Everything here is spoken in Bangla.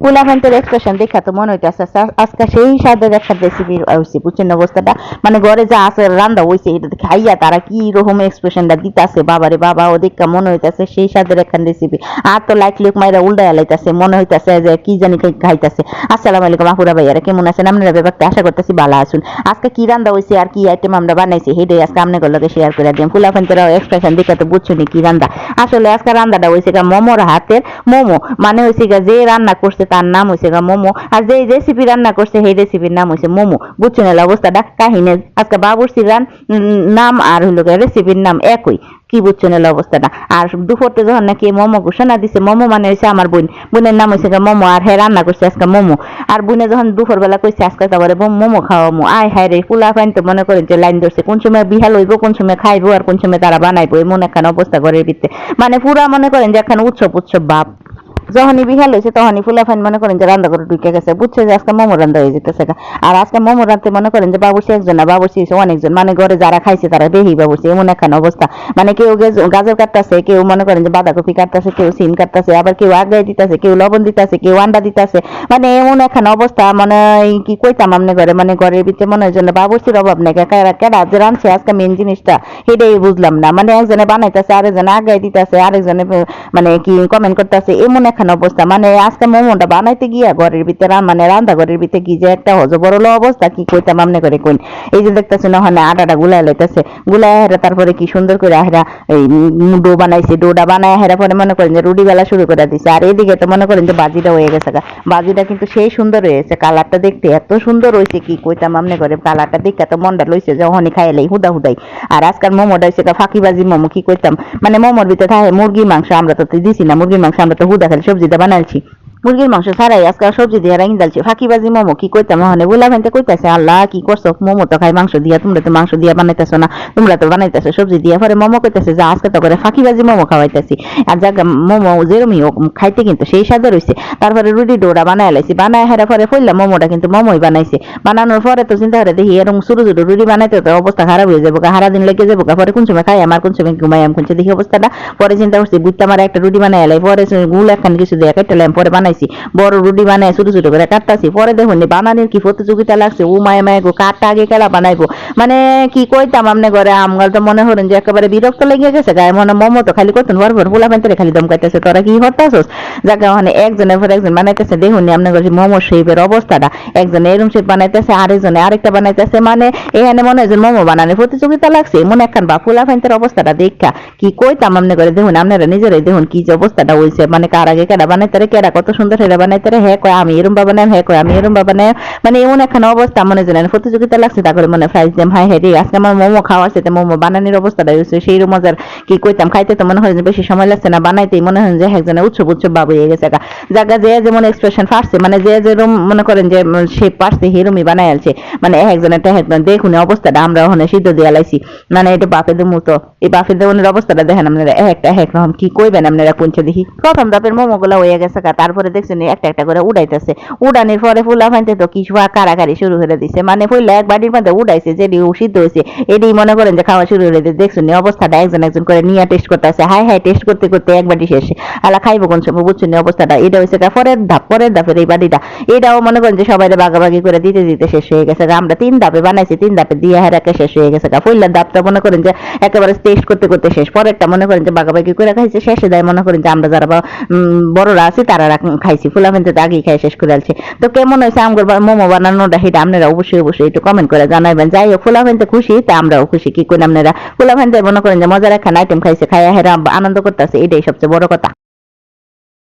পোলাপানটার এক্সপ্রেশন দেখা তো মনে হইতেছে আজকে সেই স্বাদের একটা রেসিপি হয়েছে, বুঝছেন অবস্থাটা। মানে ঘরে যা আছে রান্না হয়েছে এটা খাইয়া তারা কি রকম এক্সপ্রেশনটা দিতেছে, বাবারে বাবা, ও দেখা মনে হইতেছে সেই স্বাদের একটা রেসিপি। আর তো লাইক লুক মাইরা উল্টা লাইতেছে, মনে হইতেছে যে কি জানি খাইতেছে। আসসালামু আলাইকুম আপুরা ভাইয়ারা, কেমন আছেন আপনারা? ব্যাপারটা আশা করতেছি ভালো আছেন। আজকে কি রান্না হয়েছে আর কি আইটেম আমরা বানাইছি সেটাই আজকে আপনাদের লগে শেয়ার করে দিই। পোলাপানটার এক্সপ্রেশন দেখে তো বুঝছেন কি রান্না। আসলে আজকে রান্নাটা হয়েছে মোমোর হাতের মোমো, মানে হয়েছে যে রান্না করছে তার নাম হয়েছে মোমো, আর যে রেসিপি রান্না করছে সেই রেসিপির নাম হয়েছে মোমো, বুঝছেন অবস্থাটা। কাহিনী আজকে বাবুর্চির নাম আর হইল রেসিপির নাম একই, কি বুঝছেন অবস্থাটা। আর দুপুরতে যখন নাকি মোমো ঘোষণা দিছে, মোমো মানে হয়েছে আমার বোনের নাম হয়েছে মোমো, আর হ্যাঁ রান্না করছে আজকে মোমো। আর বোনে যখন দুপুর বেলা কইছে আজকে তারপরে মোমো খাওয়ামো, আয় হায় রে পোলা পাইন তো মনে করেন যে লাইন ধরছে, কোন সময় বিহাল হইব, কোন সময় খাইবো, আর কোন সময় তারা বানাইবো, এমন একখান অবস্থা ঘরের ভিতরে। মানে পুরা মনে করেন যে এখন উৎসব ভাব। যখনই বিহাল হয়েছে তখনই ফুলাফাইন মনে করেন যে রান্না করে ঢুকে গেছে, বুঝছে যে আজকে মোমো রান্না হয়ে যেতেছে। আর আজকে মোমো রান্তে মনে করেন যে বাবুর্চি একজন না, বাবুর্চি অনেকজন, মানে ঘরে যারা খাইছে তারা বেহি বাবুর্চি, এমন একখান অবস্থা। মানে কেউ গাজর কাটতেছে, কেউ মনে করেন যে বাঁধাকপি কাটতেছে, কেউ সিম কাটতেছে, আবার কেউ আগায় দিতেছে, কেউ লবণ দিতেছে, কেউ আন্ডা দিতেছে। মানে এমন একখান অবস্থা, মানে কি কইতাম আমনে ঘরে, মানে ঘরের ভিতরে মনে হয় জন্য বাবুর্চির অভাব নেই। কেডা যে রাঁধছে আজকে মেন জিনিসটা সেটাই বুঝলাম না। মানে একজনে বানাইতেছে, আরেকজনে আগায় দিতেছে, আরেকজনে মানে কি কমেন্ট করতেছে, এমন একখান অবস্থা। মানে আজকে মোমোটা বানাইতে গিয়া ঘরের ভিতরে মানে রান্না ঘরের ভিতরে কি যে একটা হজবরল অবস্থা, কি কইতাম আমনে করে কইন। এই যে দেখতেছে না ওখানে আটাটা গুলাই লইতেছে, গুলাই হেরা তারপরে কি সুন্দর করে হেরা এই ডো বানাইছে, ডোটা বানায় হেরা পরে মনে করেন যে রুটি বেলা শুরু করে দিছে। আর এদিকে তো মনে করেন যে বাজিটা হয়ে গেছে, বাজিটা কিন্তু সেই সুন্দর হয়েছে, কালারটা দেখতে এত সুন্দর হয়েছে কি কইতাম আমনে করে। কালারটা দেখে তো মনটা লইছে যে ওখানে খাইলেই হুদাই। আর আজকাল মোমোটা হয়েছে ফাঁকিবাজি মোমো, কি কইতাম। মানে মোমোর ভিতরে থাকে মুরগির মাংস, আমরা তো দিছি না মুরগির মাংস, আমরা তো হুদা খালি সবজিটা বানাইছি। মুরগির মাংস ছাড়াই আজকে সবজি দিয়ে রাইন ডালছি, ফাঁকিবাজি মোমো, কি কইতাম। ওখানে বলা ভাইতে কইতাছে আল্লাহ কি করছো, মোমো তো খাই মাংস দিয়া, তোমরা তো মাংস দিয়া বানাইতেছো না, তোমরা তো বানাইতেছো সবজি দিয়া। পরে মোমো কইতাছে যে আজকে তো করে ফাঁকিবাজি মোমো খাওয়াইতেছি। আর জায়গা মোমো যেরমি খাইতে কিন্তু সেই স্বাদের হয়েছে। তারপরে রুটি ডোরা বানায় লাইছি, বানায় হেরা পরে ফেললাম মোমোটা কিন্তু মোমোই বানাইছে। বানানোর পরে তো চিন্তা করে দেখি এরকম ছোট ছোট রুটি বানাইতে তো অবস্থা খারাপ হয়ে যাবো, হারা দিন লেগে যাবো। পরে কোন সময় খাই আমার, কোন সময় ঘুমাই আমি, কোন দেখি অবস্থাটা। পরে চিন্তা করছি বুঝতে আমার একটা রুটি বানাই লাই, পরে গুল একখান কিছু দিয়ে কাটলাম, পরে বানাইছি বড় রুটি বানায় ছোট ছোট করে কাটতাছি। পরে দেখুন বানানোর কি প্রতিযোগিতা লাগছে, ও মায়ে মায়ে গো কাটটা আগে কেলা বানাইবো। মানে কি কইতাম আমনে ঘরে আমগাল তো মনে হলেন যে একেবারে বিরক্ত লেগে গেছে গায়ে। মনে মোমো তো খালি করতেন ভরভর পোলা প্যান্টে খালি দম কাইতেছে, তোরা কি হতাছস। যাকে ওখানে একজনের পর একজন বানাইতেছে, দেখুন আমনে ঘরে মোমো শেপের অবস্থাটা, একজনে এরম শেপ বানাইতেছে, আরেকজনে আরেকটা বানাইতেছে। মানে এখানে মনে হয় যে মোমো বানানোর প্রতিযোগিতা লাগছে, মনে একখান বা পোলা প্যান্টের অবস্থাটা দেখা কি কইতাম আমনে ঘরে। দেখুন আপনারা নিজেরাই দেখুন কি যে অবস্থাটা হয়েছে। মানে কার আগে কেডা বানাইতে, কেডা কত সুন্দর সেটা বানাইতে, হ্যাঁ কয় আমি এরম বাবা নেম, হ্যাঁ কয় আমি এরম বাবা নেম। মানে এমন একখান অবস্থা, মনে জানেন প্রতিযোগিতা লাগছে। তারপরে মনে প্রাইজ দেম, হাই হ্যাঁ রে আজকে আমার মোমো খাওয়ার সাথে মোমো বানানোর অবস্থাটা হয়েছে সেই মজার, কি কইতাম। খাইতে তো মনে হয় যে বেশি সময় লাগছে না, বানাইতেই মনে হয় যে একজনের উৎসব বাবু হয়ে গেছে। জায়গা যে যেমন এক্সপ্রেশন পারছে, মানে যে যেরকম মনে করেন যে সে পারছে সেরমই বানাই আলছে। মানে একজনের দেখুন অবস্থাটা আমরা ওখানে সিদ্ধ দিয়ে লাইছি। মানে এটা বাপেদের মতো, এই বাপের দেওয়ানের অবস্থাটা দেখেন আপনারা একটা রকম, কি কইবেন আপনারা কোনটা দেখি। প্রথম ধাপের মোমো গুলা হয়ে গেছে, তারপরে দেখছেন একটা একটা করে উড়াইতেছে। উড়ানির পরে ফুলা ফাইতে তো কিছু কারাকারি শুরু করে দিছে। মানে ফুলা এক বাড়ির মধ্যে উড়াইছে, যেটি সিদ্ধ হয়েছে এটি মনে করেন যে খাওয়া শুরু করে দিচ্ছে। দেখছেন অবস্থাটা একজন একজন করে নিয়ে টেস্ট করতেছে, হাই হাই টেস্ট করতে করতে এক বাড়ি শেষ। আলা খাইবো কোন সময়, বুঝছেন অবস্থাটা। এটা হয়েছে পরের ধাপের এই বাড়িটা, এটাও মনে করেন যে সবাই বাগাবাগি করে দিতে দিতে শেষ হয়ে গেছে। আমরা 3 ধাপে বানাইছি, 3 ধাপে দিয়ে হেরাকে শেষ হয়ে গেছে। ফুলার ধাপটা মনে করেন যে একেবারে টেস্ট করতে করতে শেষ। পরেরটা মনে করেন যে বাগাবাগি করে খাইছে, শেষে দেয় মনে করেন যে আমরা যারা বড়রা আছি তারা খাইছি। ফুলা ফেনতে আগেই খাই শেষ করে আলছে। তো কেমন হয়েছে আমগর মোমো বানানোটা সেটা আপনারা অবশ্যই একটু কমেন্ট করে জানাবেন। যাই হোক ফুলা ফেনতে খুশি, তা আমরাও খুশি। কি করেন আপনারা ফুলা ফেনতে মনে করেন যে মজার একটা আইটেম খাইছে, খাইয়া হেরা আনন্দ করতেছে, এটাই সবচেয়ে বড় কথা।